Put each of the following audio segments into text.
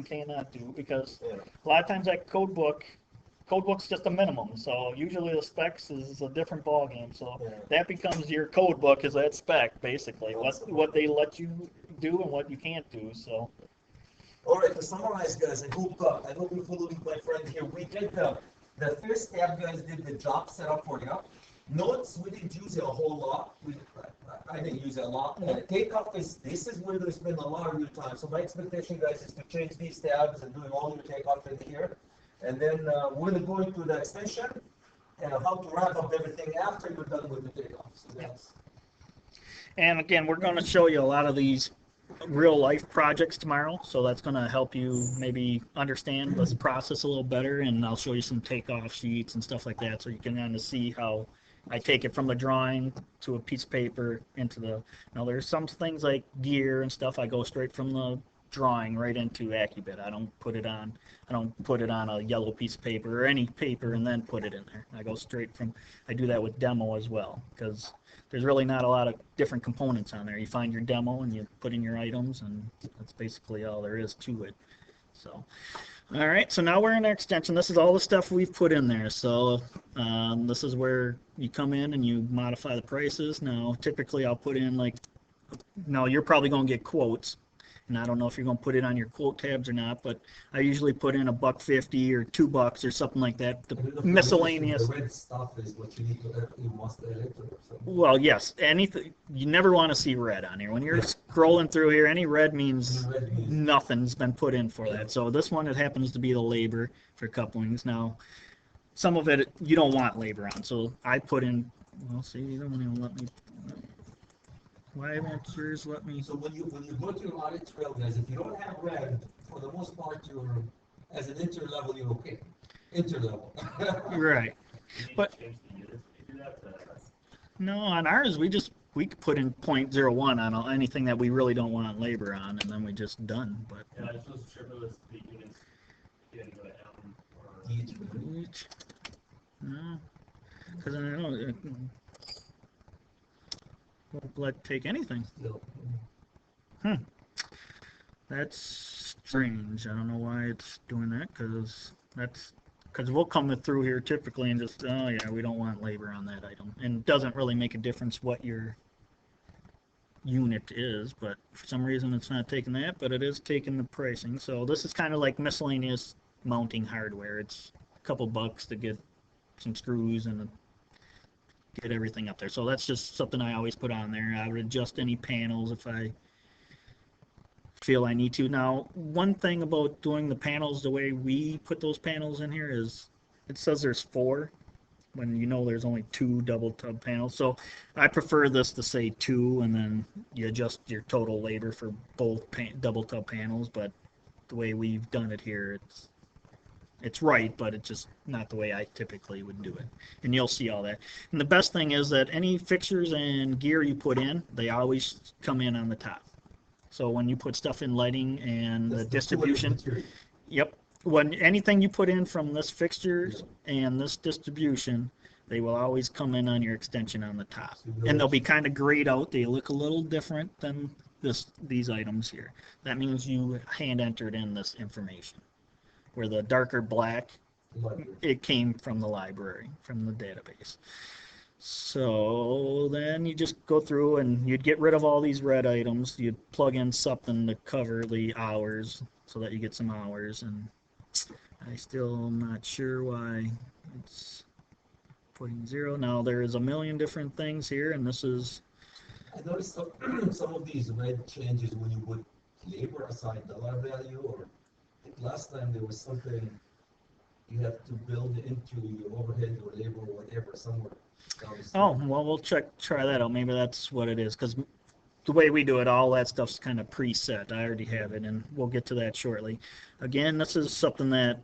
and cannot do, because a lot of times that code book's just a minimum. So usually the specs is a different ballgame. So that becomes your code book, is that spec basically, what they let you do and what you can't do. So. All right, to summarize, guys, I hope you're following my friend here. We did the first step, guys, did the job setup for you. Notes, we didn't use it a whole lot. I didn't use it a lot. Takeoff this is where there's been a lot of your time. So my expectation, guys, is to change these tabs and doing all your takeoff in here. And then we're going to go into the extension and how to wrap up everything after you're done with the takeoff. So that's. And again, we're going to show you a lot of these real life projects tomorrow, so that's going to help you maybe understand this process a little better, and I'll show you some takeoff sheets and stuff like that, so you can kind of see how I take it from the drawing to a piece of paper into the. Now there's some things like gear and stuff, I go straight from the drawing right into AccuBid. I don't put it on a yellow piece of paper or any paper and then put it in there. I go straight from. I do that with demo as well, because there's really not a lot of different components on there. You find your demo and you put in your items, and that's basically all there is to it. So, all right, so now we're in our extension. This is all the stuff we've put in there. So this is where you come in and you modify the prices. Now, typically I'll put in like, no, you're probably going to get quotes. And I don't know if you're going to put it on your quote tabs or not, but I usually put in $1.50 or $2 or something like that. The miscellaneous. The red stuff is what you need to. You must edit or something. Well, yes. Anything you never want to see red on here. When you're scrolling through here, any red means nothing's been put in for that. So this one, it happens to be the labor for couplings. Now, some of it you don't want labor on, so I put in. Well, see, you don't even let me. Why won't yours let me? So when you go to your audit trail, guys, if you don't have red, for the most part, you're as an inter level, you're okay. Inter level. Right. But no, on ours we could put in 0.01 on anything that we really don't want labor on, and then we just done. But yeah, I suppose sure it was the units getting to M or each. No, because I don't. Won't let take anything. That's strange. I don't know why it's doing that, because we'll come through here typically and just, oh yeah, we don't want labor on that item, and it doesn't really make a difference what your unit is, but for some reason it's not taking that, but it is taking the pricing. So this is kind of like miscellaneous mounting hardware. It's a couple bucks to get some screws and get everything up there. So that's just something I always put on there. I would adjust any panels if I feel I need to. Now, one thing about doing the panels the way we put those panels in here is it says there's 4 when you know there's only 2 double tub panels. So I prefer this to say 2, and then you adjust your total labor for both double tub panels. But the way we've done it here, it's right, but it's just not the way I typically would do it. And you'll see all that. And the best thing is that any fixtures and gear you put in, they always come in on the top. So when you put stuff in lighting and the distribution, yep, when anything you put in from this fixtures and this distribution, they will always come in on your extension on the top. And they'll be kind of grayed out. They look a little different than these items here. That means you hand entered in this information. Where the darker black, it came from the library, from the database. So then you just go through and you'd get rid of all these red items. You'd plug in something to cover the hours so that you get some hours. And I still am not sure why it's putting 0. Now there is a million different things here, and this is. I noticed some of these red changes when you put labor aside dollar value, or last time there was something you have to build into your overhead or labor or whatever somewhere. Oh, well, we'll try that out. Maybe that's what it is, because the way we do it, all that stuff's kind of preset. I already have it, and we'll get to that shortly. Again, this is something that,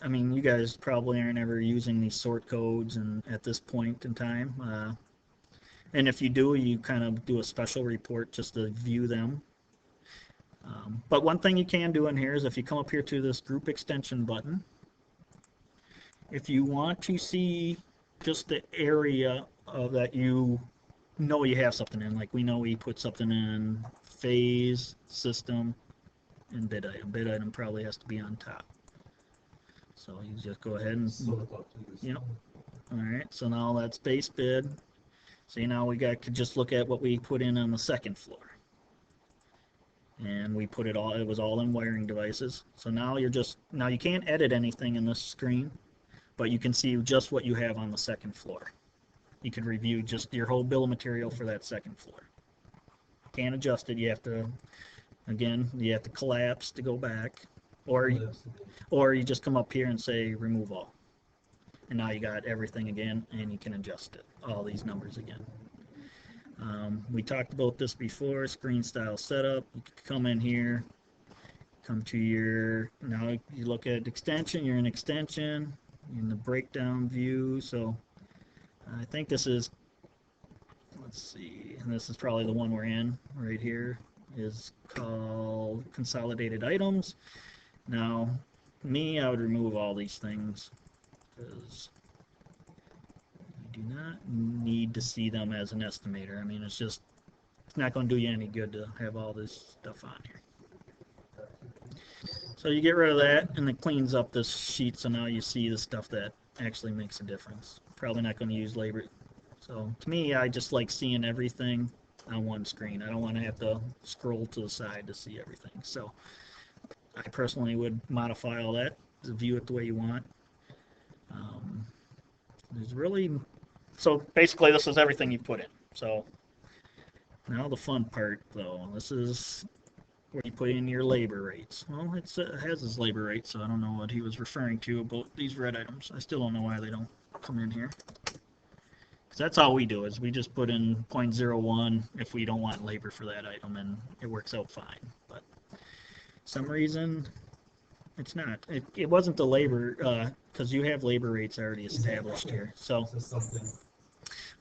I mean, you guys probably aren't ever using these sort codes and at this point in time. And if you do, you kind of do a special report just to view them. But one thing you can do in here is if you come up here to this group extension button, if you want to see just the area that you know you have something in, like we know we put something in phase, system, and bid item. Bid item probably has to be on top. So you just go ahead and, yep. All right, so now that's base bid. See, now we got to just look at what we put in on the second floor. And we put it all, it was all in wiring devices. So now now you can't edit anything in this screen, but you can see just what you have on the second floor. You can review just your whole bill of material for that second floor. Can't adjust it, you have to, again, you have to collapse to go back, or you just come up here and say remove all. And now you got everything again, and you can adjust it, all these numbers again. We talked about this before, screen style setup. You can come in here, come to your, now you look at extension, you're in extension, in the breakdown view. So I think this is, let's see, and this is probably the one we're in right here, is called consolidated items. Now, I would remove all these things because you do not need to see them as an estimator. I mean, it's not going to do you any good to have all this stuff on here. So you get rid of that, and it cleans up this sheet, so now you see the stuff that actually makes a difference. Probably not going to use labor. So to me, I just like seeing everything on one screen. I don't want to have to scroll to the side to see everything. So I personally would modify all that to view it the way you want. So basically this is everything you put in. So now the fun part, though, this is where you put in your labor rates. Well, it has its labor rates, so I don't know what he was referring to about these red items. I still don't know why they don't come in here. Because that's all we do, is we just put in 0.01 if we don't want labor for that item, and it works out fine. But for some reason, it's not. It wasn't the labor, because you have labor rates already established here. So,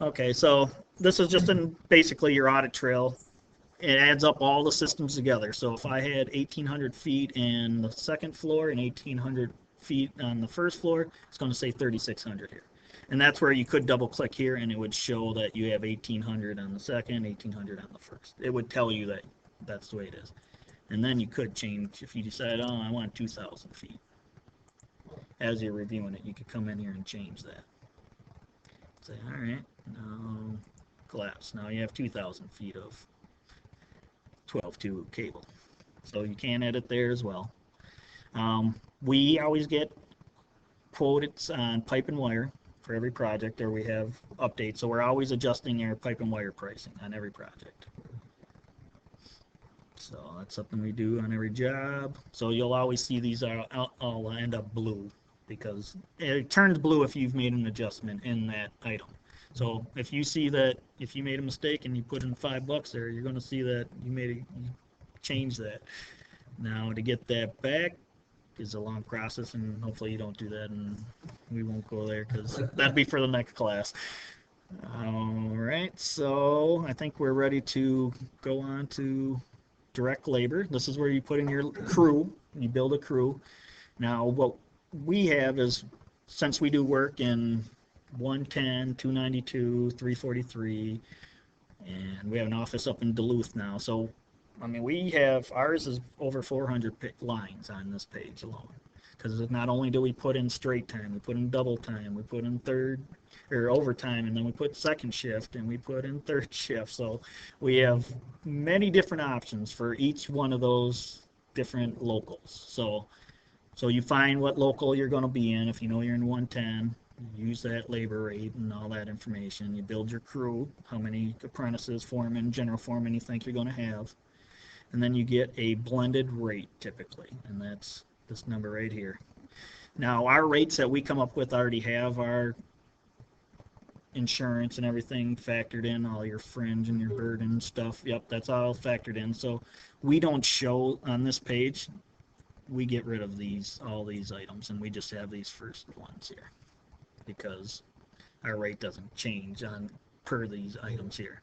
okay, so this is just basically your audit trail. It adds up all the systems together. So if I had 1,800 feet in the second floor and 1,800 feet on the first floor, it's going to say 3,600 here. And that's where you could double click here and it would show that you have 1,800 on the second, 1,800 on the first. It would tell you that that's the way it is. And then you could change, if you decide, oh, I want 2,000 feet. As you're reviewing it, you could come in here and change that. Say, all right, now collapse. Now you have 2,000 feet of 12-2 cable. So you can edit there as well. We always get quotes on pipe and wire for every project, or we have updates. So we're always adjusting our pipe and wire pricing on every project. So that's something we do on every job. So you'll always see these all end up blue, because it turns blue if you've made an adjustment in that item. So if you see that, if you made a mistake and you put in $5 there, you're going to see that you changed that. Now to get that back is a long process, and hopefully you don't do that, and we won't go there because that'd be for the next class. All right, so I think we're ready to go on to direct labor. This is where you put in your crew. You build a crew. Now what we have is, since we do work in 110, 292, 343, and we have an office up in Duluth now. So, I mean, ours is over 400 lines on this page alone. Because not only do we put in straight time, we put in double time, we put in overtime, and then we put second shift, and we put in third shift. So we have many different options for each one of those different locals. So you find what local you're going to be in. If you know you're in 110, you use that labor rate and all that information. You build your crew, how many apprentices, foremen, general foremen you think you're going to have. And then you get a blended rate typically, and that's this number right here. Now our rates that we come up with already have our insurance and everything factored in, all your fringe and your burden stuff. Yep, that's all factored in. So we don't show on this page. We get rid of all these items, and we just have these first ones here because our rate doesn't change per these items here.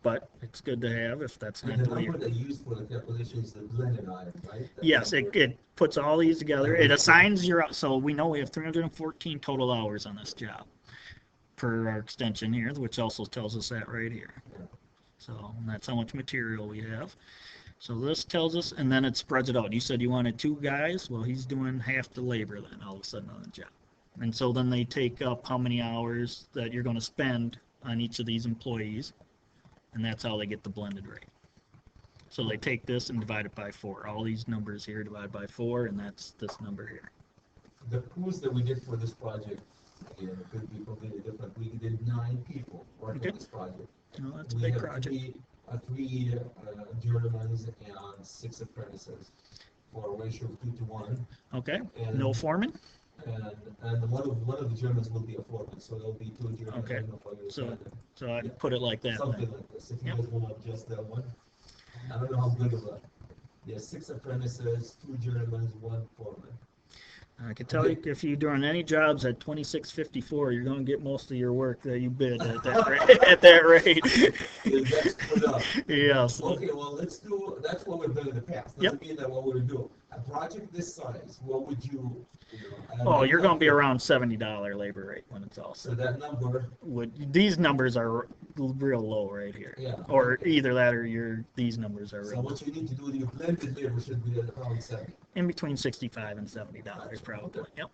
But it's good to have if that's not the way. And the number they use for the calculation is the blended item, right? Yes, it puts all these together. It assigns so we know we have 314 total hours on this job per our extension here, which also tells us that right here. So that's how much material we have. So this tells us, and then it spreads it out. You said you wanted 2 guys. Well, he's doing half the labor then all of a sudden on the job. And so then they take up how many hours that you're going to spend on each of these employees, and that's how they get the blended rate. So they take this and divide it by 4. All these numbers here divided by 4, and that's this number here. The crews that we did for this project, again, it could be completely different. We did 9 people working Okay. on this project. Well, that's a We big had project. three journeymen and 6 apprentices for a ratio of 2 to 1. Okay. And, No foreman? and one of the Germans will be a foreman, so there'll be 2 Germans. Okay. I don't know if I So- understand that. So I'd Yeah. put it like that Something then. like this. If you Yep. guys want to adjust that one. I don't know how good of a. Yeah, 6 apprentices, 2 journeymen, 1 foreman. I can tell you, if you're doing any jobs at 26.54, you're going to get most of your work that you bid at that rate. At that rate. Yeah, that's put up. Yes. Okay, well, that's what we've done in the past. Yep. Doesn't mean that what we're doing. A project this size, what would you know? Oh, you're going to be around $70 labor rate when it's all So said. that number, These numbers are real low right here. yeah. Or okay. either that or these numbers are So real low. what you need to do, your blended labor should be at around 70. In between $65 and $70 probably. Yep.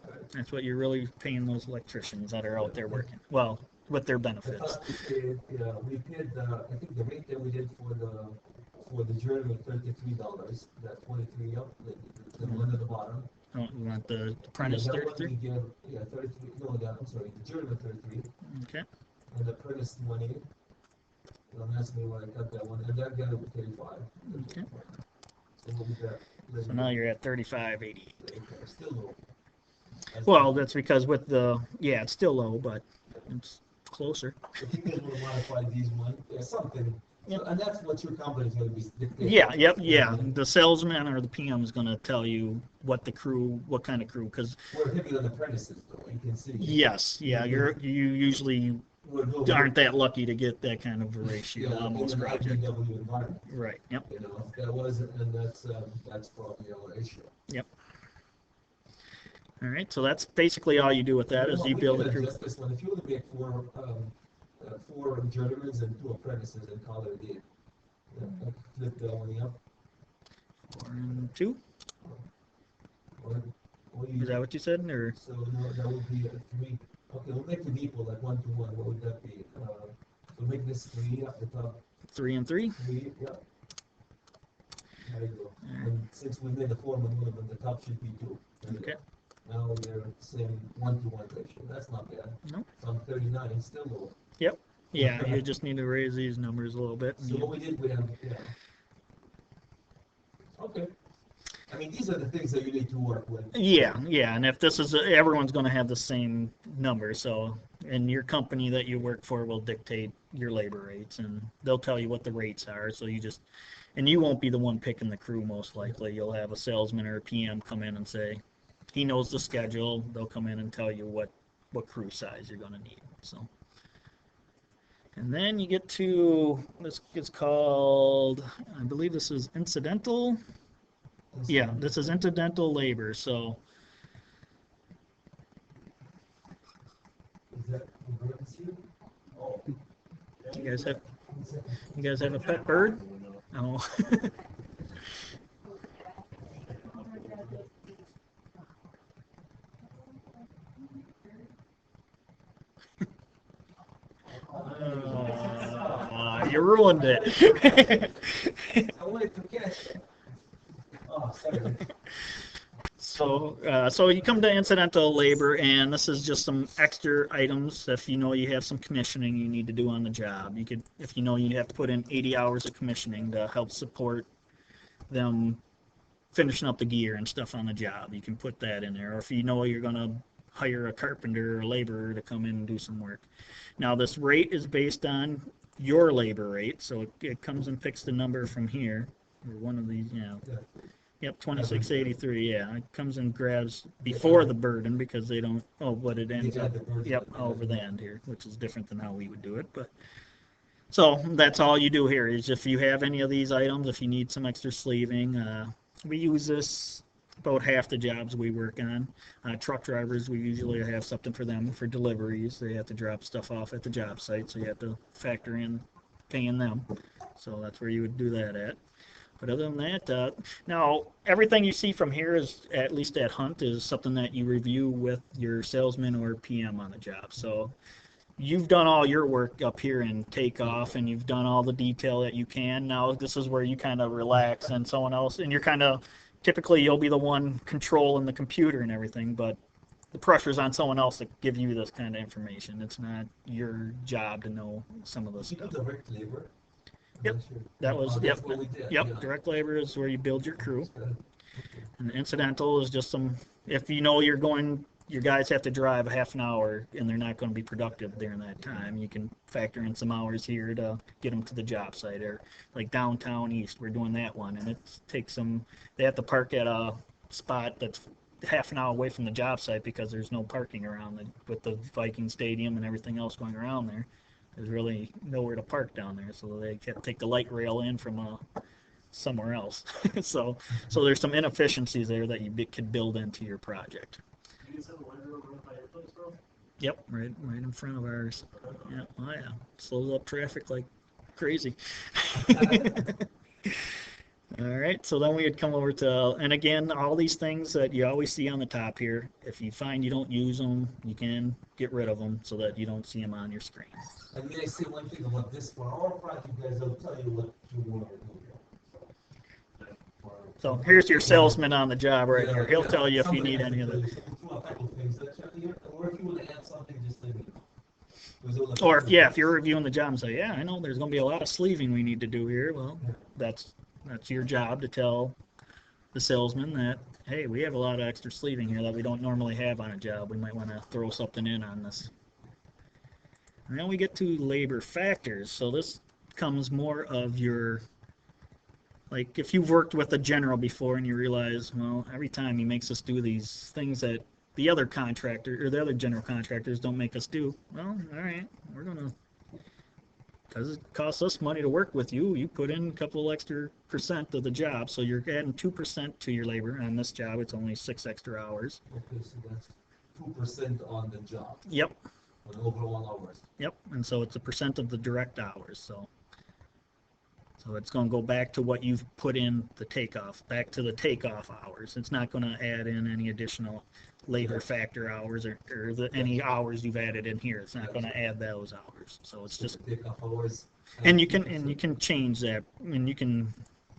Alright. That's what you're really paying those electricians that are out there working. Well, with their I benefits. thought we paid, I think the rate that we did for the journeyman, $33, that 23 up, the one at the bottom. Oh, you want the apprentice Yeah, that one 33? we give, yeah, 33, no, I'm sorry, the journeyman 33, Okay. and the apprentice 20. Don't ask me why I cut that one, and that got it to 35. Okay. So what was that? So now you're at 35.88. Okay, still low. Well, that's because with the, yeah, it's still low, but it's closer. If you guys want to modify these one, yeah, something, Yep. and that's what your company's gonna be dictating. Yeah, yep, yeah. The salesman or the PM is going to tell you what kind of crew, because We're heavy on apprentices, though, you can see. yes, yeah, you usually We're going. aren't that lucky to get that kind of a ratio Yeah, on most in an projects. IPW environment, Right, yep. you know, if that wasn't, and that's probably our issue. All right, so that's basically all you do with that is you build a We crew. can adjust this one, if you want to make 4 journeymen and 2 apprentices and call it a day. Yeah, flip that one up, 4 and 2, or you. is that what you said, or? So no, that would be 3. Okay, we'll make them equal, like 1 to 1. What would that be? We'll make this 3 up the top. 3 and 3? 3, yeah. There you go. Alright. And since we made a foreman one of them, the top should be 2. There you Okay. go. Now they're same 1 to 1 ratio. That's not bad. Nope. So I'm 39, it's still low. Yeah, you just need to raise these numbers a little bit. and So you- what we did, we have, yeah. Okay. I mean, these are the things that you need to work with. Yeah, and if this is, everyone's going to have the same number, so, and your company that you work for will dictate your labor rates, and they'll tell you what the rates are, so you just, and you won't be the one picking the crew most likely. You'll have a salesman or a PM come in and say, he knows the schedule, they'll come in and tell you what crew size you're going to need, so. And then you get to, this is called, I believe this is incidental. Yeah, this is incidental labor, so Is that the birds here? Oh. you guys have a pet bird? Oh. You ruined it. I wanted to catch it. Oh, sorry. So you come to incidental labor, and this is just some extra items. If you know you have some commissioning you need to do on the job, you could, if you know you have to put in 80 hours of commissioning to help support them finishing up the gear and stuff on the job, you can put that in there. Or if you know you're going to hire a carpenter or a laborer to come in and do some work. Now this rate is based on your labor rate, so it comes and picks the number from here, or one of these, you know. Yeah. Yep, 2683, yeah. It comes and grabs before the burden because they don't, but it ends got up, the birds yep, at the over end. the end here, which is different than how we would do it, but. So that's all you do here is if you have any of these items, if you need some extra sleeving, we use this about half the jobs we work on. Truck drivers, we usually have something for them for deliveries. They have to drop stuff off at the job site, so you have to factor in paying them. So that's where you would do that at. But other than that, now everything you see from here is, at least at Hunt, is something that you review with your salesman or PM on the job. So you've done all your work up here in takeoff, and you've done all the detail that you can. Now this is where you kind of relax, and someone else, and you're kind of, typically you'll be the one controlling the computer and everything, but the pressure's on someone else to give you this kind of information. It's not your job to know some of this You do stuff. direct labor? I'm Yep, not sure. that was, Oh, yep, that's what we did, yep, yeah. direct labor is where you build your crew. That's good. And the incidental is just some, if you know you're going, your guys have to drive a half an hour and they're not going to be productive during that time, you can factor in some hours here to get them to the job site. Or like downtown east, we're doing that one, and it takes them, they have to park at a spot that's half an hour away from the job site because there's no parking around with the Viking Stadium and everything else going around there. There's really nowhere to park down there, so they have to take the light rail in from somewhere else. so there's some inefficiencies there that you could build into your project. You just have a window right by your place, bro? Yep, right in front of ours. Yeah, oh yeah, slows up traffic like crazy. All right, so then we would come over to, and again, all these things that you always see on the top here, if you find you don't use them, you can get rid of them so that you don't see them on your screen. And may I say one thing about this, for our project, guys, I'll tell you what you want to do here. So here's your salesman on the job right here. He'll tell you if you Something need I any can of tell it. you, so a couple of things that you, or if you want to add something, just let me know. Or if you're reviewing the job and say, yeah, I know there's going to be a lot of sleeving we need to do here. Well, that's your job to tell the salesman that, hey, we have a lot of extra sleeving here that we don't normally have on a job. We might want to throw something in on this. And then we get to labor factors. So this comes more of your, like if you've worked with a general before and you realize, well, every time he makes us do these things that the other contractor or the other general contractors don't make us do, well, all right, we're gonna, because it costs us money to work with you, you put in a couple extra percent of the job, so you're adding 2% to your labor. On this job, it's only 6 extra hours. Okay, so that's 2% on the job, Yep, on overall hours. yep, and so it's a percent of the direct hours. So it's going to go back to what you've put in the takeoff, back to the takeoff hours. It's not going to add in any additional labor factor hours or any hours you've added in here. It's not going to add those hours. So it's just, Take off hours. and you can change that, and you can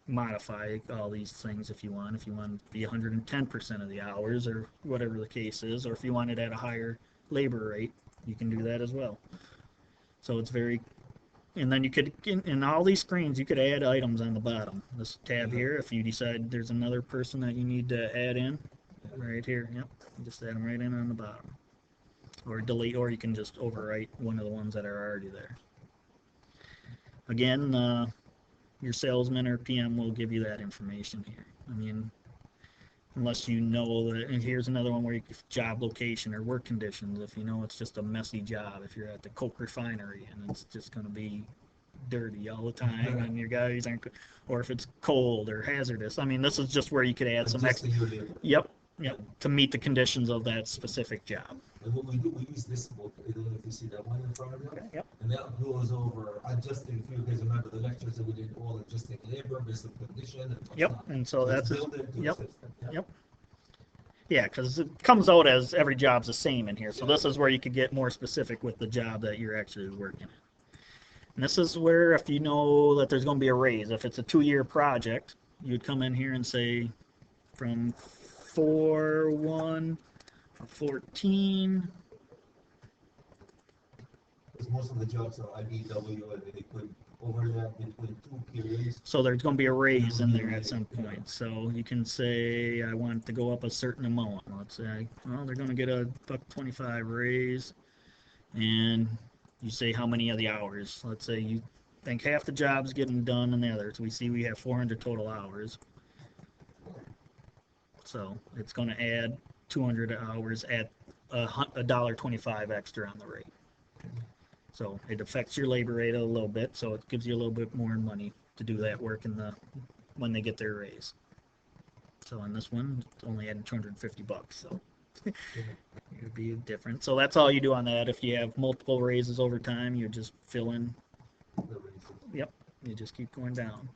modify all these things if you want. If you want to be 110% of the hours or whatever the case is, or if you want it at a higher labor rate, you can do that as well. So it's very, and then you could, in all these screens, you could add items on the bottom. This tab here, if you decide there's another person that you need to add in, right here, yep, just add them right in on the bottom. Or delete, or you can just overwrite one of the ones that are already there. Again, your salesman or PM will give you that information here. I mean, unless you know that, and here's another one where you, job location or work conditions, if you know it's just a messy job, if you're at the Coke refinery and it's just going to be dirty all the time and your guys aren't, or if it's cold or hazardous. I mean, this is just where you could add some extra, yep, to meet the conditions of that specific job. And what we do, we use this book. I don't know if you see that one in front of you. Okay, yep. And that goes over adjusting, if you guys remember the lectures that we did, all adjusting labor based on condition and whatnot. Yep, and so that's, yep. Yep. Yeah, because it comes out as every job's the same in here. So this is where you could get more specific with the job that you're actually working in. And this is where, if you know that there's going to be a raise, if it's a 2-year project, you'd come in here and say from 4/1 or 14. Because most of the jobs are IBW and they put overlap between 2 periods. So there's going to be a raise in there at some point. So you can say, I want to go up a certain amount. Let's say, well, they're going to get a $1.25 raise. And you say how many of the hours. Let's say you think half the job's getting done and the others. We see we have 400 total hours. So it's going to add 200 hours at $1.25 extra on the rate. So it affects your labor rate a little bit, so it gives you a little bit more money to do that work when they get their raise. So on this one, it's only adding $250, so it would be different. So that's all you do on that. If you have multiple raises over time, you just fill in. Yep, you just keep going down.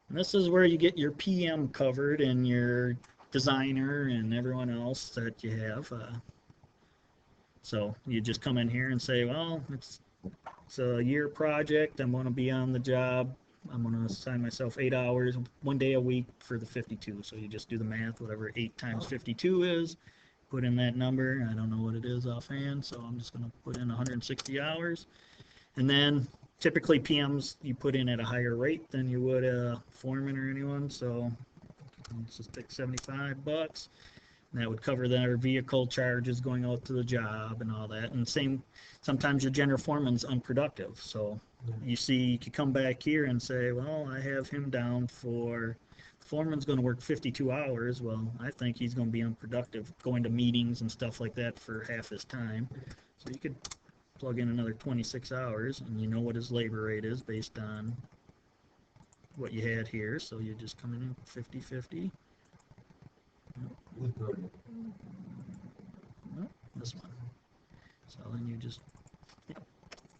And this is where you get your PM covered and your designer and everyone else that you have. So you just come in here and say, well, it's a year project. I'm going to be on the job. I'm going to assign myself 8 hours, 1 day a week for the 52. So you just do the math, whatever 8 times 52 is, put in that number. I don't know what it is offhand, so I'm just going to put in 160 hours. And then typically PMs you put in at a higher rate than you would a foreman or anyone. So let's just take $75. And that would cover their vehicle charges going out to the job and all that. And same, sometimes your general foreman's unproductive. So you see, you could come back here and say, well, I have him down for, foreman's going to work 52 hours. Well, I think he's going to be unproductive going to meetings and stuff like that for half his time. So you could plug in another 26 hours and you know what his labor rate is based on what you had here. So you just come in 50-50. No, this one. So then you just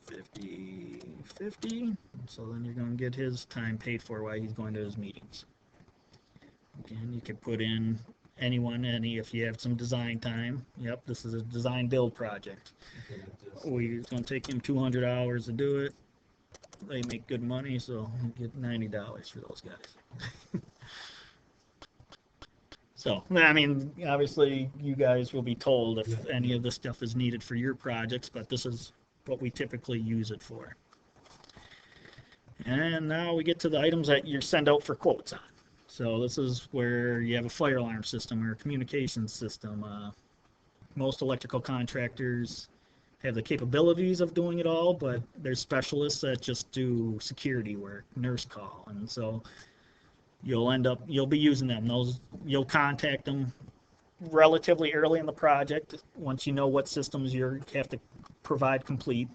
50-50. So then you're going to get his time paid for while he's going to his meetings. Again, you can put in if you have some design time. Yep, this is a design build project. We're going to take him 200 hours to do it. They make good money, so you get $90 for those guys. So, I mean, obviously, you guys will be told if any of this stuff is needed for your projects, but this is what we typically use it for. And now we get to the items that you send out for quotes on. So this is where you have a fire alarm system or a communications system. Most electrical contractors have the capabilities of doing it all, but there's specialists that just do security work, nurse call, and so you'll be using them. You'll contact them relatively early in the project once you know what systems you have to provide complete.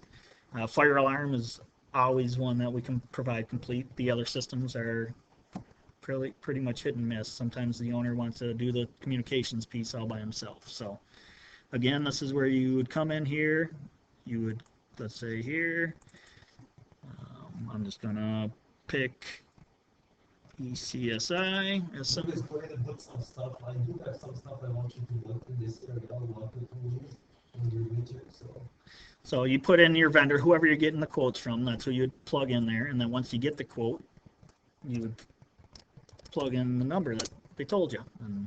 Fire alarm is always one that we can provide complete. The other systems are pretty much hit and miss. Sometimes the owner wants to do the communications piece all by himself. So again, this is where you would come in here. You would, let's say here, I'm just gonna pick ECSI as some. Somebody's going to put some stuff. I do have some stuff I want you to look in this area. I want you to use in your widget. So you put in your vendor, whoever you're getting the quotes from, that's who you'd plug in there, and then once you get the quote, you would plug in the number that they told you. And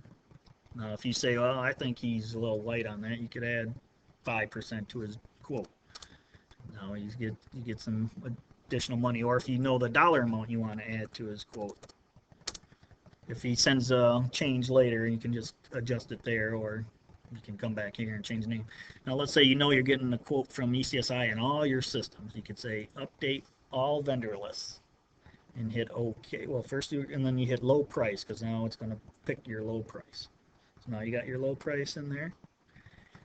now if you say, well, I think he's a little light on that, you could add 5% to his quote. Now you get some additional money, or if you know the dollar amount you want to add to his quote. If he sends a change later, you can just adjust it there, or you can come back here and change the name. Now let's say you know you're getting a quote from ECSI and all your systems. You could say update all vendor lists and hit OK. Well, first and then you hit low price, because now it's going to pick your low price. So now you got your low price in there.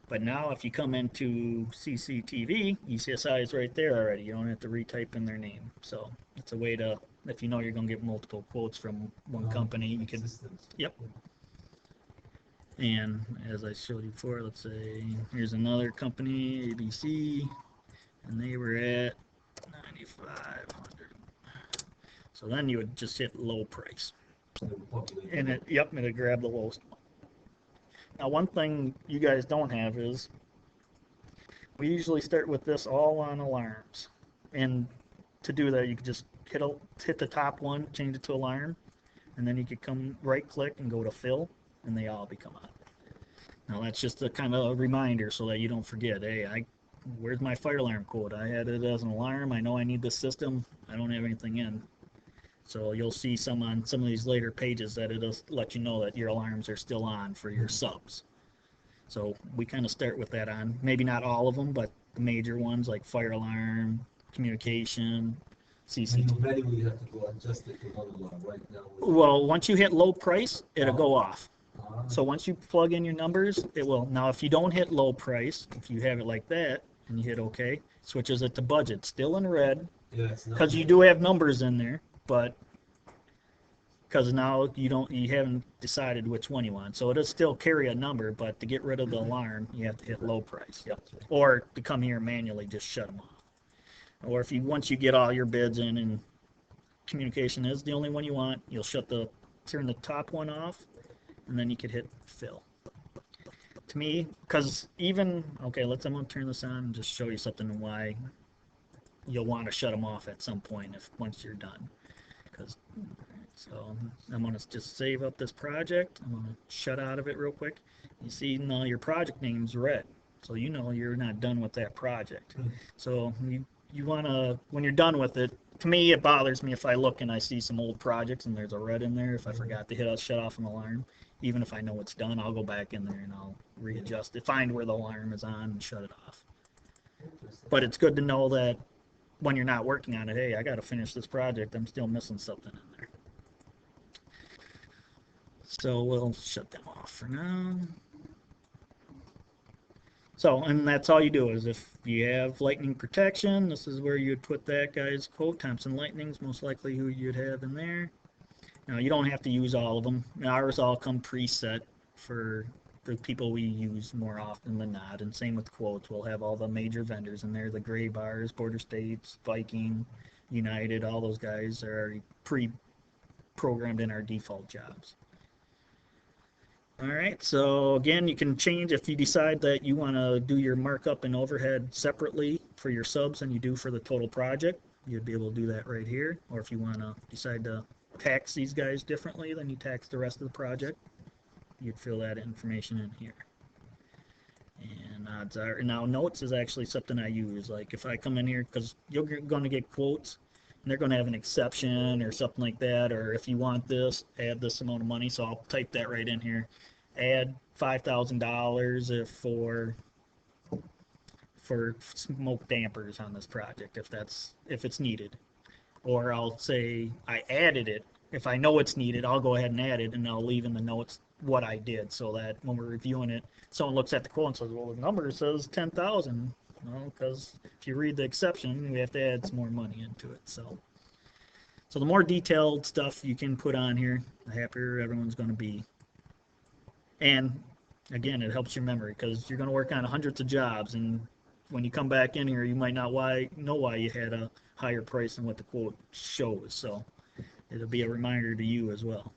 But now if you come into CCTV, ECSI is right there already. You don't have to retype in their name. So it's a way to, if you know you're going to get multiple quotes from one company, you can. Yep. And as I showed you before, let's say here's another company, ABC, and they were at 9,500. So then you would just hit low price. And it'll grab the lowest one. Now, one thing you guys don't have is we usually start with this all on alarms. And to do that, you could just hit the top one, change it to alarm, and then you could come right click and go to fill, and they all become on. Now, that's just a kind of a reminder so that you don't forget, hey, where's my fire alarm quote? I had it as an alarm. I know I need this system. I don't have anything in. So you'll see on some of these later pages that it'll let you know that your alarms are still on for your subs. So we kind of start with that on. Maybe not all of them, but the major ones like fire alarm, communication, CCTV. And manually you have to go adjust it to another one right now. Well, once you hit low price, it'll go off. So once you plug in your numbers, it will. Now, if you don't hit low price, if you have it like that, and you hit OK, switches it to budget. Still in red, because you do have numbers in there. But because now you haven't decided which one you want, so it'll still carry a number, but to get rid of the alarm you have to hit low price. Yep. Or to come here manually just shut them off. Or if once you get all your bids in and communication is the only one you want. You'll turn the top one off, and then you could hit fill. To me, because okay, I'm gonna turn this on and just show you something why you'll want to shut them off at some point once you're done. So I'm gonna just save up this project. I'm gonna shut out of it real quick. You see now your project name's red, so you know you're not done with that project. So you wanna, when you're done with it, to me it bothers me if I look and I see some old projects and there's a red in there. If I forgot to hit a shut off an alarm, even if I know it's done, I'll go back in there and I'll readjust it, find where the alarm is on and shut it off. But it's good to know that when you're not working on it, hey, I got to finish this project. I'm still missing something in there. So we'll shut them off for now. So, and that's all you do is if you have lightning protection, this is where you'd put that guy's quote. Thompson Lightning's most likely who you'd have in there. Now, you don't have to use all of them. Ours all come preset for the people we use more often than not. And same with quotes. We'll have all the major vendors in there, the gray bars, Border States, Viking, United, all those guys are already pre-programmed in our default jobs. All right, so again, you can change if you decide that you want to do your markup and overhead separately for your subs than you do for the total project. You'd be able to do that right here. Or if you want to decide to tax these guys differently than you tax the rest of the project, you'd fill that information in here. And odds are, now notes is actually something I use. Like if I come in here, because you're going to get quotes, and they're going to have an exception or something like that, or if you want this, add this amount of money. So I'll type that right in here. Add $5,000 for smoke dampers on this project if it's needed. Or I'll say I added it. If I know it's needed, I'll go ahead and add it, and I'll leave in the notes what I did, so that when we're reviewing it, someone looks at the quote and says, well, the number says 10,000. Well, because if you read the exception, we have to add some more money into it. So the more detailed stuff you can put on here, the happier everyone's going to be. And again, it helps your memory because you're going to work on hundreds of jobs, and when you come back in here, you might not know why you had a higher price than what the quote shows. So it'll be a reminder to you as well.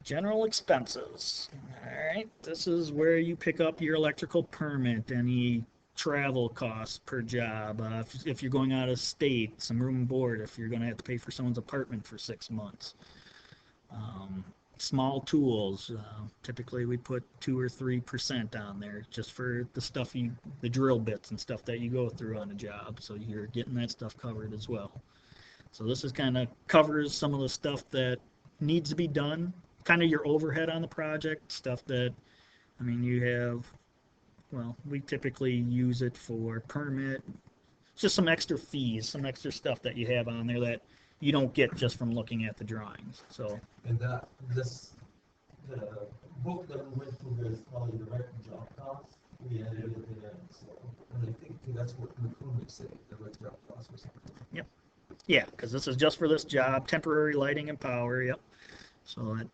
General expenses. All right, this is where you pick up your electrical permit, any travel costs per job, if you're going out of state, some room and board, if you're going to have to pay for someone's apartment for 6 months. Small tools, typically we put 2 or 3% on there just for the stuff the drill bits and stuff that you go through on a job, so you're getting that stuff covered as well. So this is kind of covers some of the stuff that needs to be done, kind of your overhead on the project, stuff that, I mean, you have, well, we typically use it for permit, just some extra fees, some extra stuff that you have on there that you don't get just from looking at the drawings. So. And the book that we went through there is probably the direct job costs. We added it in there, so, and I think that's what McCormick said, the direct job costs or something. Yep. Yeah, because this is just for this job, temporary lighting and power. Yep. So that.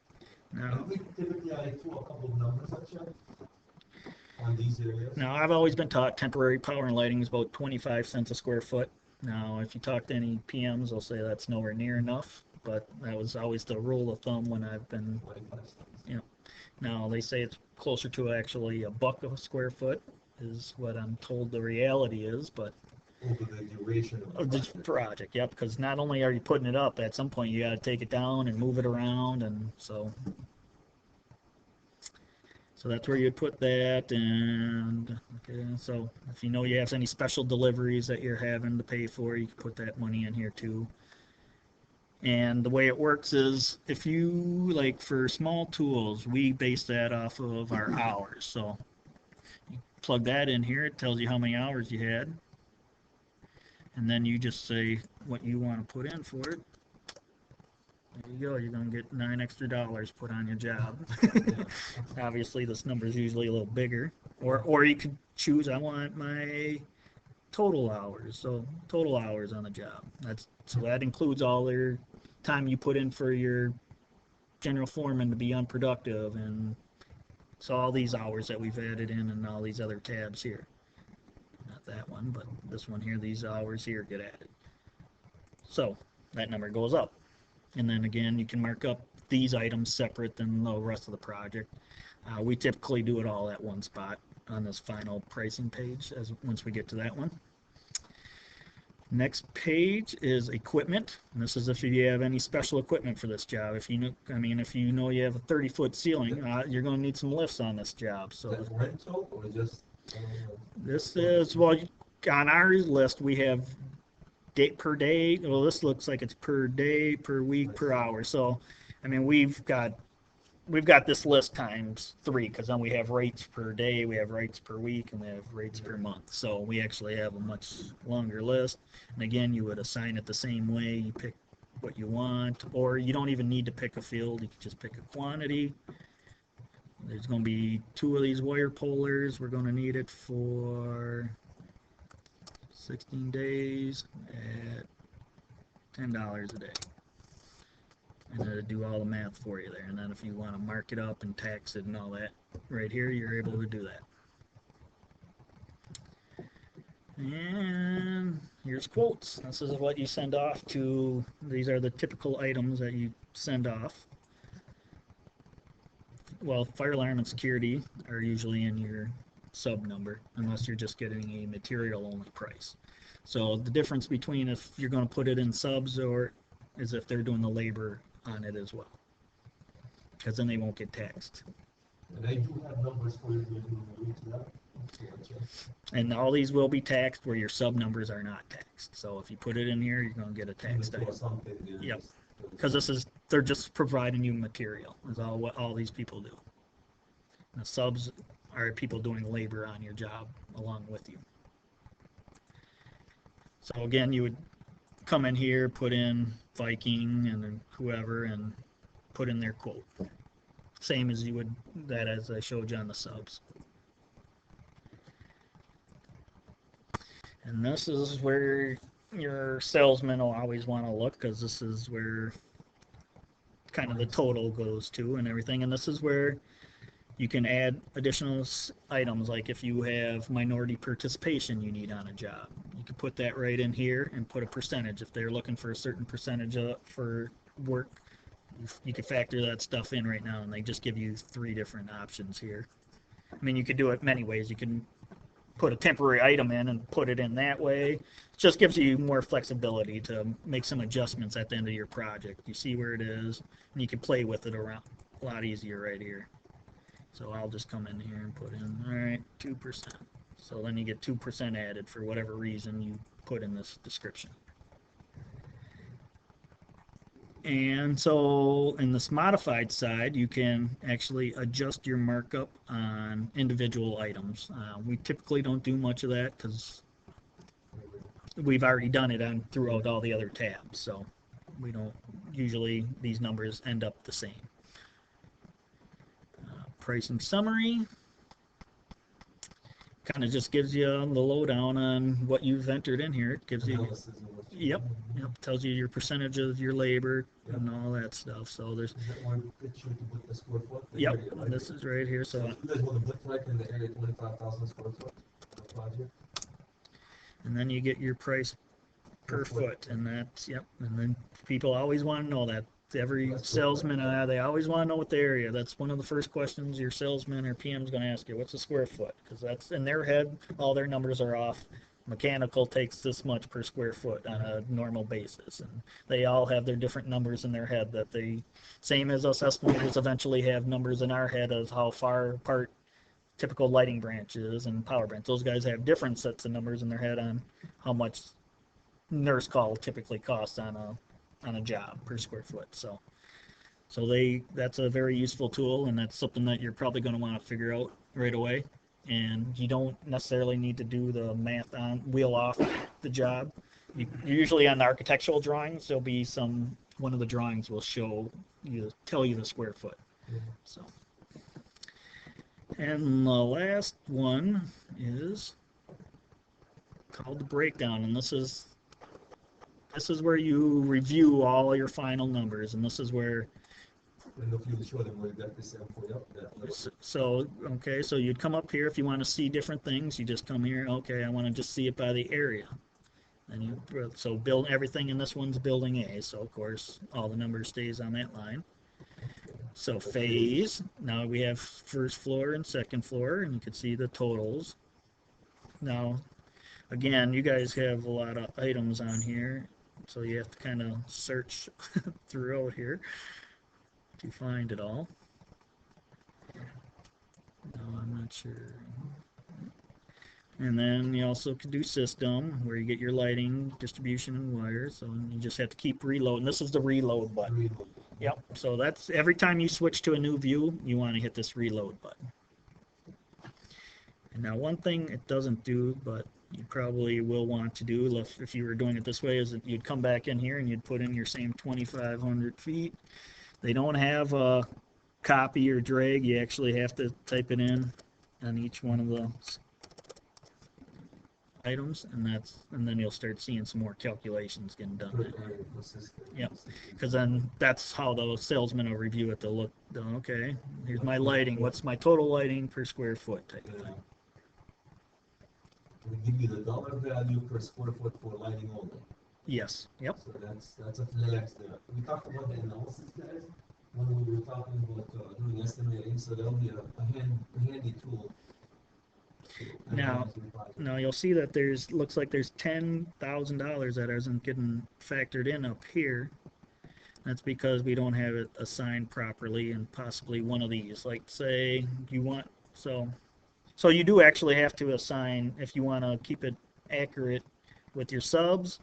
Now, we typically I threw a couple of numbers at you on these areas. Now, I've always been taught temporary power and lighting is about 25 cents a square foot. Now, if you talk to any PMs, they'll say that's nowhere near enough, but that was always the rule of thumb when I've been, you know. Now, they say it's closer to actually $1 a square foot is what I'm told the reality is, but over the duration of the project, yep, because not only are you putting it up, at some point you got to take it down and move it around, and so that's where you'd put that. And okay, so if you know you have any special deliveries that you're having to pay for, you can put that money in here too. And the way it works is, if you, like for small tools, we base that off of our hours. So you plug that in here, it tells you how many hours you had, and then you just say what you want to put in for it. There you go, you're going to get $9 extra put on your job. Obviously, this number is usually a little bigger. Or you could choose, I want my total hours, so total hours on the job. So that includes all their time you put in for your general foreman to be unproductive, and so all these hours that we've added in and all these other tabs here. Not that one, but this one here, these hours here get added. So that number goes up. And then again, you can mark up these items separate than the rest of the project. We typically do it all at one spot on this final pricing page once we get to that one. Next page is equipment, and this is if you have any special equipment for this job. If you know, if you know you have a 30-foot ceiling, you're going to need some lifts on this job. So Is that rental or just? this is, well, on our list we have per day. Well, this looks like it's per day, per week, per hour. So, we've got this list times 3, because then we have rates per day, we have rates per week, and we have rates per month. So we actually have a much longer list. And again, you would assign it the same way. You pick what you want, or you don't even need to pick a field. You can just pick a quantity. There's going to be 2 of these wire pullers. We're going to need it for 16 days at $10 a day. And it'll do all the math for you there. And then if you want to mark it up and tax it and all that, right here, you're able to do that. And here's quotes. This is what you send off to, these are the typical items that you send off. Well, fire alarm and security are usually in your sub number, unless you're just getting a material only price. So the difference between if you're going to put it in subs or is if they're doing the labor on it as well, because then they won't get taxed. And I do have numbers for you when you reach that. And all these will be taxed where your sub numbers are not taxed. So if you put it in here, you're going to get a taxed item. Yep. Because they're just providing you material, is all what all these people do. And the subs are people doing labor on your job along with you. So again, you would come in here, put in Viking and then whoever, and put in their quote. Same as you would that as I showed you on the subs. And this is where your salesman will always want to look, because this is where kind of the total goes to and everything. And this is where you can add additional items, like if you have minority participation you need on a job. You can put that right in here and put a percentage. If they're looking for a certain percentage for work, you could factor that stuff in right now, and they just give you 3 different options here. You could do it many ways. You can put a temporary item in and put it in that way. It just gives you more flexibility to make some adjustments at the end of your project. You see where it is, and you can play with it around a lot easier right here. So I'll just come in here and put in, all right, 2%. So then you get 2% added for whatever reason you put in this description. And so in this modified side, you can actually adjust your markup on individual items. We typically don't do much of that because we've already done it throughout all the other tabs. So we don't, usually these numbers end up the same. Pricing summary kind of just gives you the lowdown on what you've entered in here. It gives you, yep, tells you your percentage of your labor and all that stuff. So there's, yep, this is right here. So and then you get your price per foot, and that's, yep, and then people always want to know that. Every salesman, they always want to know what the area. That's one of the first questions your salesman or PM is going to ask you. What's a square foot? Because that's in their head, all their numbers are off. Mechanical takes this much per square foot on a normal basis, and they all have their different numbers in their head that they, same as us estimators eventually have numbers in our head of how far apart typical lighting branches and power branch. Those guys have different sets of numbers in their head on how much nurse call typically costs on a job per square foot. So that's a very useful tool, and that's something that you're probably going to want to figure out right away. And you don't necessarily need to do the math on wheel off the job. Usually on the architectural drawings, there'll be one of the drawings will tell you the square foot. So, and the last one is called the breakdown, and this is where you review all your final numbers, and this is where. So, okay, so you'd come up here if you want to see different things. You just come here, okay, I want to just see it by the area. And so build everything in this one's building A. So of course all the numbers stays on that line. So phase, now we have first floor and second floor, and you can see the totals. Now, again, you guys have a lot of items on here, so you have to kind of search throughout here to find it all. No, I'm not sure. And then you also could do system, where you get your lighting, distribution, and wires. So you just have to keep reloading. This is the reload button. Yep. So that's every time you switch to a new view, you want to hit this reload button. And now one thing it doesn't do, but you probably will want to do if you were doing it this way, is that you'd come back in here and you'd put in your same 2,500 feet. They don't have a copy or drag. You actually have to type it in on each one of those items, and then you'll start seeing some more calculations getting done. Yep, because then that's how the salesman will review it. They'll look, okay, here's my lighting. What's my total lighting per square foot type of thing. We give you the dollar value per square foot for lighting only. Yes. Yep. So that's a flex there. We talked about the analysis, guys, when we were talking about doing estimating. So that'll be a handy tool. Now you'll see that looks like there's $10,000 that isn't getting factored in up here. That's because we don't have it assigned properly, and possibly one of these. Like say you want so you do actually have to assign, if you want to keep it accurate with your subs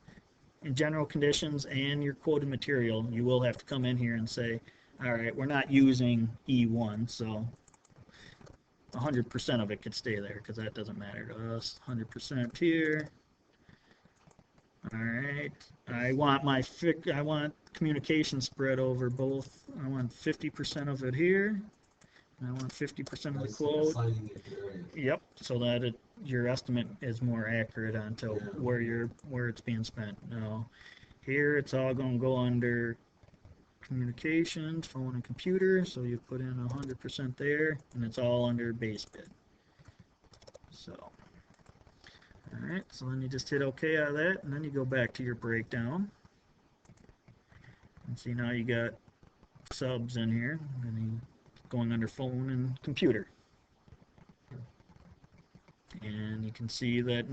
and general conditions and your quoted material, you will have to come in here and say, all right, we're not using E1, so 100% of it could stay there because that doesn't matter to us. 100% here. All right. I want communication spread over both. I want 50% of it here. I want 50% of the quote. Yep. So that your estimate is more accurate onto where it's being spent. Now, here it's all going to go under communications, phone and computer, so you put in 100% there, and it's all under base bid. So, all right, so then you just hit OK out of that, and then you go back to your breakdown. And see, now you got subs in here, and you going under phone and computer. And you can see that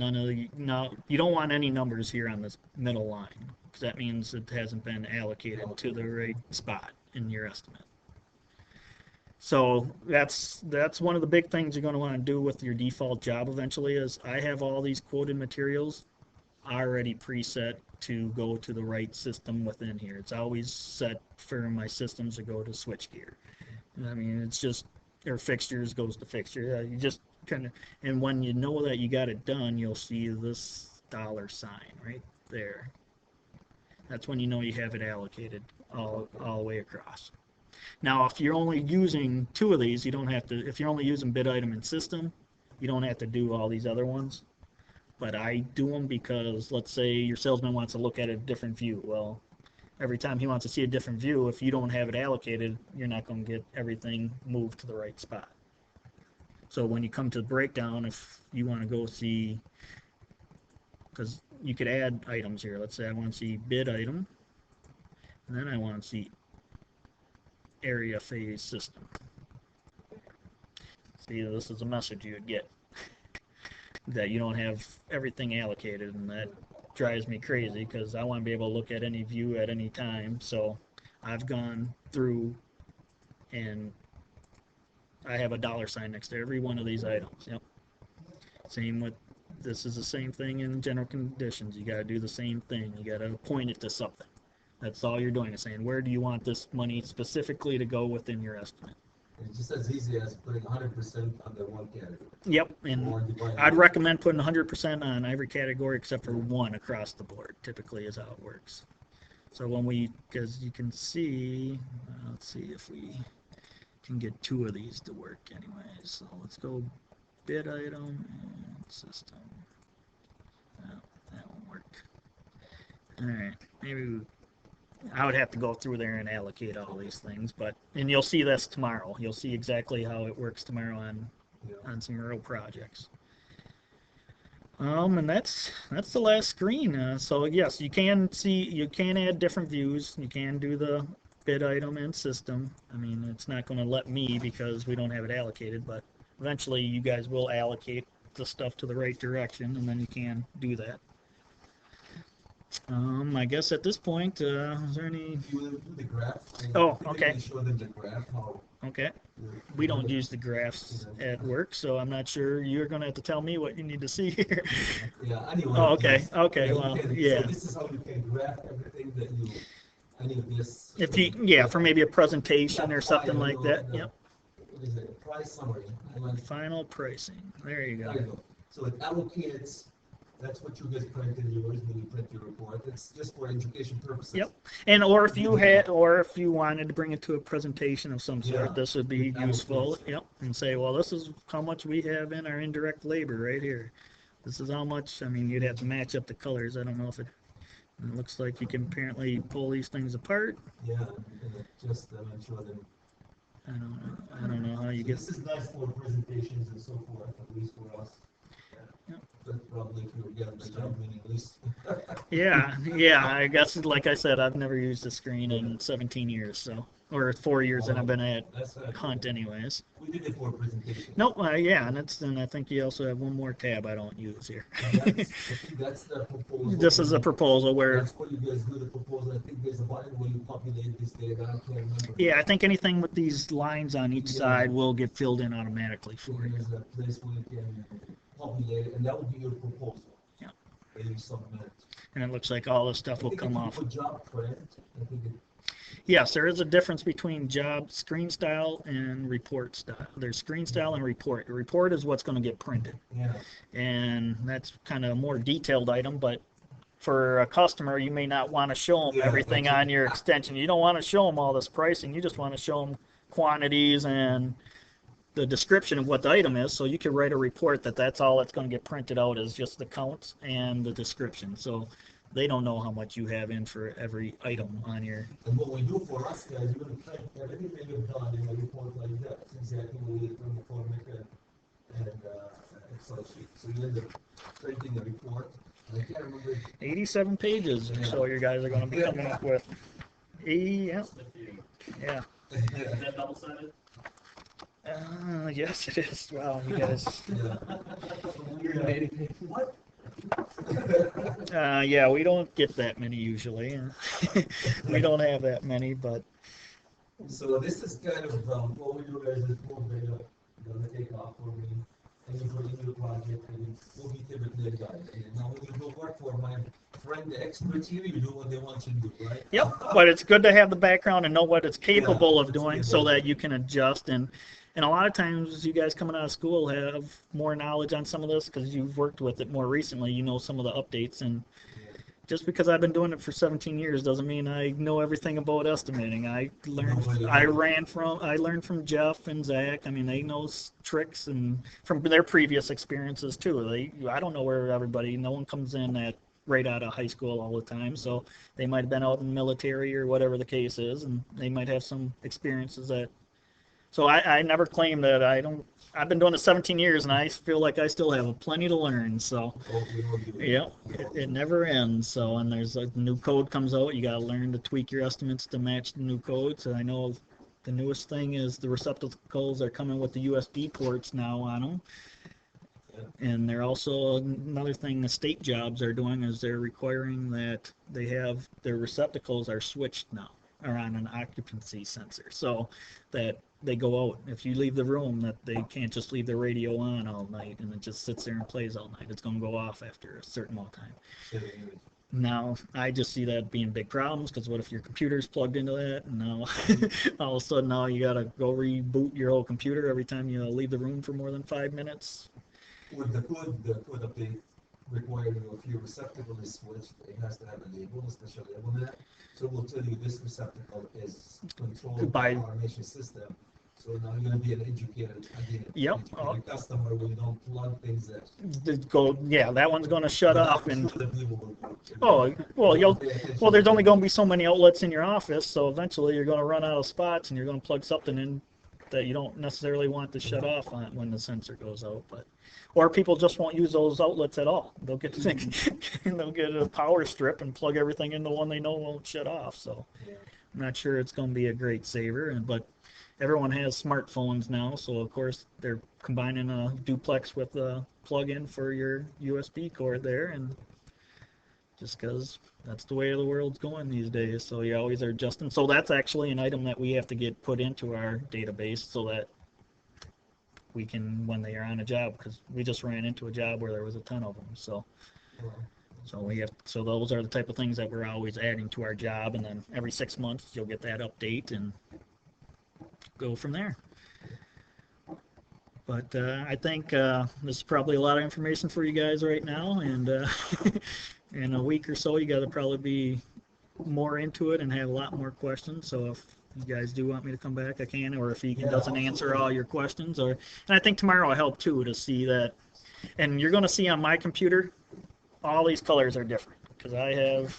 you don't want any numbers here on this middle line, because that means it hasn't been allocated to the right spot in your estimate. So that's one of the big things you're going to want to do with your default job eventually. Is I have all these quoted materials already preset to go to the right system within here. It's always set for my systems to go to switchgear. I mean, it's just or fixtures goes to fixture. You just kind of, and when you know that you got it done, you'll see this $ sign right there. That's when you know you have it allocated all the way across. Now, if you're only using two of these, you don't have to. If you're only using bid item and system, you don't have to do all these other ones. But I do them because, let's say your salesman wants to look at a different view. Well, every time he wants to see a different view, if you don't have it allocated, you're not going to get everything moved to the right spot. So when you come to the breakdown, if you want to go see, because you could add items here. Let's say I want to see bid item, and then I want to see area phase system. See, this is a message you would get that you don't have everything allocated, and that drives me crazy because I want to be able to look at any view at any time. So I've gone through and I have a $ sign next to every one of these items. Yep. Same with this is the same thing in general conditions. You got to do the same thing. You got to point it to something. That's all you're doing is saying, where do you want this money specifically to go within your estimate? It's just as easy as putting 100% under one category. Yep, and I'd recommend putting 100% on every category except for one across the board, typically is how it works. So because you can see, let's see if we can get two of these to work anyway. So let's go bid item and system. No, that won't work. All right, maybe I would have to go through there and allocate all these things, and you'll see this tomorrow. You'll see exactly how it works tomorrow on some real projects. And that's the last screen. So yes, you can add different views. You can do the bid item and system. I mean, it's not going to let me because we don't have it allocated, but eventually you guys will allocate the stuff to the right direction, and then you can do that. I guess at this point, is there any? You will do the graph. Oh, I think okay. they show them the graph how. Okay. We don't use the graphs at work, so I'm not sure. You're going to have to tell me what you need to see here. Yeah. Anyway. Oh, okay. Yes. Okay. Yeah, you Well, can- yeah. So this is how you can graph everything that you. Any of this. If you, yeah, for maybe a presentation or something like that. Yep. What is it? Price summary. I like. Final pricing. There you There go. you go. So it allocates. That's what you guys printed yours when you print your report. It's just for education purposes. Yep. And or if you had, or if you wanted to bring it to a presentation of some sort, Yeah. this would be That would useful. be- Yep. And say, well, this is how much we have in our indirect labor right here. This is how much. I mean, you'd have to match up the colors. I don't know if it. It looks like you can apparently pull these things apart. Yeah, and it just I'm sure them. I don't know how you So get. this is nice for presentations and so forth, at least for us. Yep. But probably if you were getting the job, meaning at least. Yeah, yeah. I guess, like I said, I've never used a screen in 17 years, so or 4 years that I've been at That's what I Hunt, did. anyways. We did it for a presentation. Nope. Yeah, and I think you also have one more tab I don't use here. That's the proposal. This is a proposal where, That's what you guys do, the proposal. I think there's a button where you populate this data. I can't remember. yeah, I think anything with these lines on each Yeah. side will get filled in automatically So for you. there's a place where you can populate it, and that would be your proposal. Yeah. That you submit. And it looks like all this stuff will I think come if you off. put job print, I think it. Yes, there is a difference between job screen style and report style. There's screen style and report. Report is what's going to get printed, Yeah. and that's kind of a more detailed item, but for a customer, you may not want to show them Yeah, everything that's it. on your extension. You don't want to show them all this pricing. You just want to show them quantities and the description of what the item is. So you could write a report that that's all that's going to get printed out is just the counts and the description. So they don't know how much you have in for every item on your. And what we do for us guys, we're gonna print everything that you've done in a report like that. It's exactly what we did from the format and Excel sheet. So you end up printing a report. And I can't remember. 87 pages or so you guys are going to be coming up with. Yeah, yeah. Is that double-sided? Yes, it is. Wow, you guys. What? Yeah, we don't get that many usually. We don't have that many, but So this is kind of what we do as a full data, gonna take off for me. And you put in your project and we'll be typically a guide. And now when you go work for my friend, the expert here, you do what they want you to do, right? yep. But it's good to have the background and know what it's capable Yeah, of it's doing, so capable. that you can adjust. And a lot of times, you guys coming out of school have more knowledge on some of this because you've worked with it more recently. You know some of the updates, and just because I've been doing it for 17 years doesn't mean I know everything about estimating. I learned from Jeff and Zach. I mean, they know tricks and from their previous experiences too. I don't know where everybody. No one comes in at right out of high school all the time, so they might have been out in the military or whatever the case is, and they might have some experiences that. So I never claim that I don't. I've been doing it 17 years, and I feel like I still have plenty to learn. So. Oh, we know you. Yeah, it never ends. So, and there's a new code comes out, you got to learn to tweak your estimates to match the new code. So I know the newest thing is the receptacles are coming with the USB ports now on them. And they're also another thing the state jobs are doing is they're requiring that they have their receptacles are switched now, or on an occupancy sensor, so that they go out. If you leave the room, that they can't just leave the radio on all night and it just sits there and plays all night. It's going to go off after a certain amount of time. Now, I just see that being big problems because what if your computer's plugged into that and now all of a sudden now you got to go reboot your whole computer every time you leave the room for more than 5 minutes? With the code update requiring if your receptacle is switched, it has to have a label, a special label on that. So it will tell you this receptacle is controlled by By- automation system. So now you're gonna be an educator again. Yep. Educate the customer when you don't plug things that. Yeah, that one's going to shut off and. The people will do. Oh, well, Pay attention well, there's to only that. going to be so many outlets in your office, so eventually you're going to run out of spots and you're going to plug something in that you don't necessarily want to shut off on when the sensor goes out, but or people just won't use those outlets at all. They'll get they'll get a power strip and plug everything into one they know won't shut off. So I'm not sure it's going to be a great saver, but everyone has smartphones now, so of course they're combining a duplex with a plug-in for your USB cord there, and just because that's the way the world's going these days, so you always are adjusting. So that's actually an item that we have to get put into our database so that we can, when they are on a job, because we just ran into a job where there was a ton of them. So those are the type of things that we're always adding to our job, and then every 6 months you'll get that update and go from there. But I think this is probably a lot of information for you guys right now, and in a week or so you got to probably be more into it and have a lot more questions. So if you guys do want me to come back, I can, or if he doesn't answer all your questions, and I think tomorrow will help too, to see that. And you're going to see on my computer all these colors are different, because I have,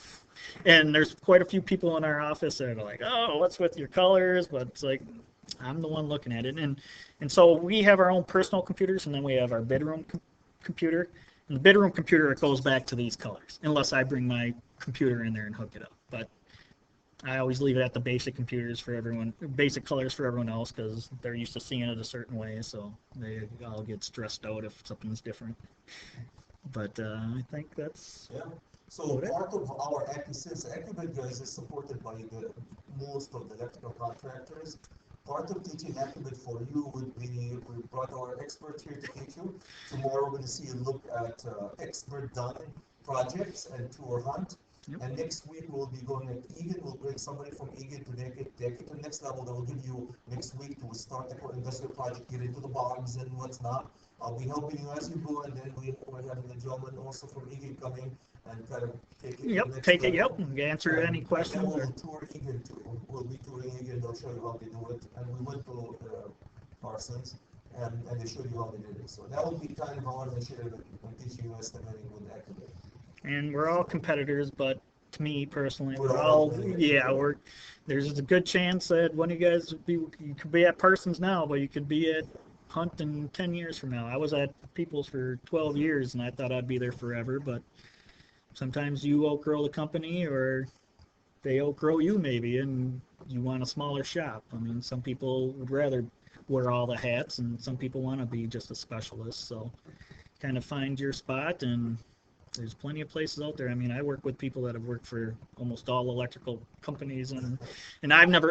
and there's quite a few people in our office that are like, oh, what's with your colors? But it's like, I'm the one looking at it. And so we have our own personal computers, and then we have our bedroom computer. And the bedroom computer, it goes back to these colors, unless I bring my computer in there and hook it up. But I always leave it at the basic computers for everyone, basic colors for everyone else, because they're used to seeing it a certain way, so they all get stressed out if something's different. But I think that's... Yeah. So part of our since AccuBid guys is supported by most of the electrical contractors, part of teaching AccuBid for you would be, we brought our expert here to teach you. Tomorrow we're going to see a look at expert done projects and tour hunt. Yep. And next week we'll be going at Egan. We'll bring somebody from Egan to take it to the next level. That will give you next week to start the industrial project, get into the bogs and what's not. I'll be helping you as you go, and then we're having the gentleman also from Egan coming and kind of take it. Yep, take it. Yep, answer any questions. And we'll tour Egan too. We'll be touring Egan. They'll show you how they do it. And we went to Parsons, and they showed you how they did it. So that will be kind of our initiative in teaching you estimating with AccuBid. And we're all competitors, but to me personally, there's a good chance that one of you guys you could be at Parsons now, but you could be at Hunt in 10 years from now. I was at Peoples for 12 years, and I thought I'd be there forever, but sometimes you outgrow the company, or they outgrow you maybe, and you want a smaller shop. I mean, some people would rather wear all the hats, and some people want to be just a specialist. So kind of find your spot, and there's plenty of places out there. I mean, I work with people that have worked for almost all electrical companies, and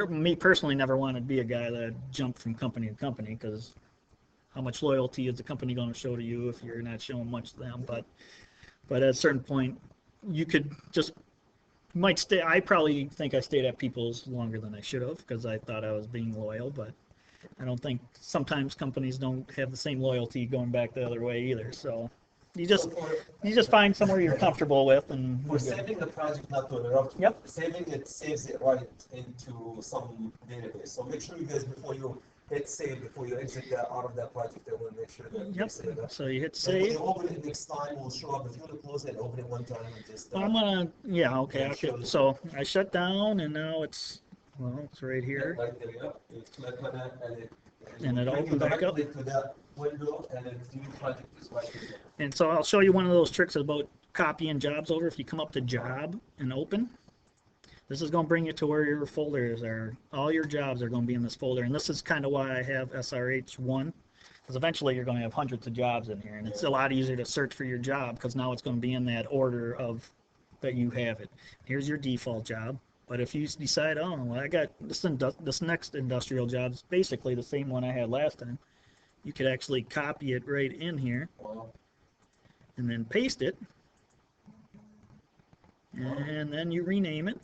me personally, never wanted to be a guy that jumped from company to company, because how much loyalty is the company going to show to you if you're not showing much to them? But at a certain point, you might stay. I probably think I stayed at People's longer than I should have, because I thought I was being loyal, but I don't think sometimes companies don't have the same loyalty going back the other way either. So you just find somewhere you're comfortable with, and we're saving the project, not to interrupt you. Yep. Saving it saves it right into some database. So make sure you guys, before you hit save, before you exit out of that project, I want to make sure that you save that. So you hit And when save. you open it next time, will show up. If you want to close it, open it one time and just. I'm gonna, okay. So I shut down, and now it's right here. Right there, yeah. You click on that, And it opens back up. To that window, and then view project is right there. And so I'll show you one of those tricks about copying jobs over. If you come up to Job and Open, this is going to bring you to where your folders are. All your jobs are going to be in this folder, and this is kind of why I have SRH1, because eventually you're going to have hundreds of jobs in here, and it's a lot easier to search for your job, because now it's going to be in that order of that you have it. Here's your default job. But if you decide, oh, well, I got this next industrial job is basically the same one I had last time, you could actually copy it right in here and then paste it, and then you rename it.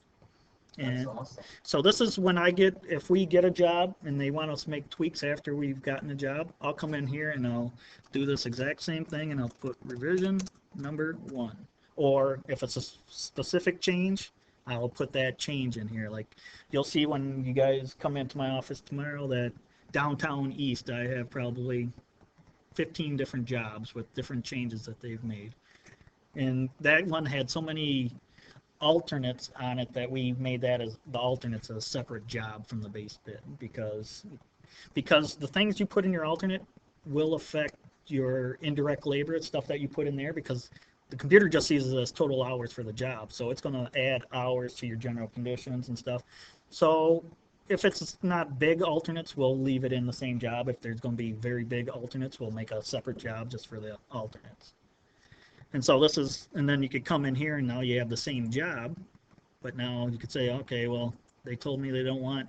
And awesome. So this is when if we get a job and they want us to make tweaks after we've gotten a job, I'll come in here and I'll do this exact same thing, and I'll put revision number 1. Or if it's a specific change, I'll put that change in here. Like you'll see when you guys come into my office tomorrow that downtown east, I have probably 15 different jobs with different changes that they've made. And that one had so many alternates on it that we made that as the alternates a separate job from the base bid, because because the things you put in your alternate will affect your indirect labor, stuff that you put in there, because the computer just sees it as total hours for the job. So it's going to add hours to your general conditions and stuff. So if it's not big alternates, we'll leave it in the same job. If there's going to be very big alternates, we'll make a separate job just for the alternates. And so this is, and then you could come in here and now you have the same job, but now you could say, okay, well, they told me they don't want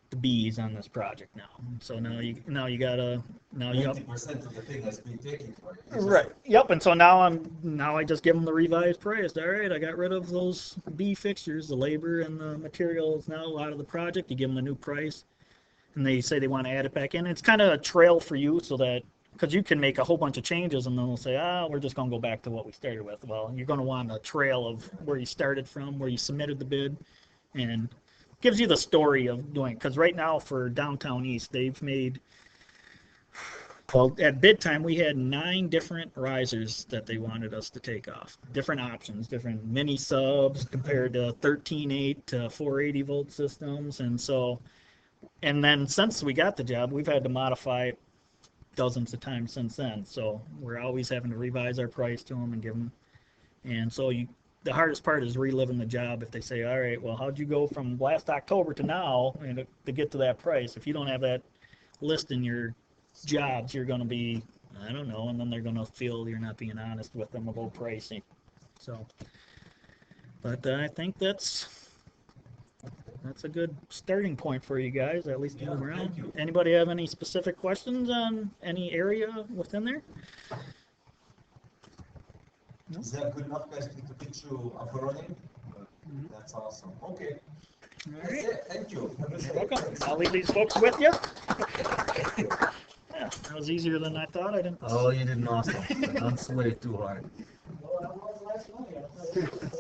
the bees on this project now. So now you gotta, now you 90% of the thing has been taken for you. right. Yep. And so now I just give them the revised price. All right, I got rid of those bee fixtures, the labor and the materials now out of the project. You give them a new price, and they say they want to add it back in. It's kind of a trail for you, so that because you can make a whole bunch of changes and then they'll say, we're just going to go back to what we started with. Well, you're going to want a trail of where you started from, where you submitted the bid, and gives you the story of doing. Because right now for Downtown East, they've made, well, at bid time, we had 9 different risers that they wanted us to take off. Different options, different mini subs compared to 13.8 to 480 volt systems. And so, and then since we got the job, we've had to modify it dozens of times since then. So we're always having to revise our price to them and give them. And so the hardest part is reliving the job. If they say, all right, well, how'd you go from last October to now and to get to that price? If you don't have that list in your jobs, you're going to be, I don't know, and then they're going to feel you're not being honest with them about pricing. So, but I think that's a good starting point for you guys, at least to move around. Anybody have any specific questions on any area within there? Is that good enough, guys, to get you up and running? That's awesome. Okay. All That's right. it. Thank you. You're welcome. I'll leave these folks with you. Yeah, that was easier than I thought. I didn't. Oh, you did awesome. Don't sweat too hard.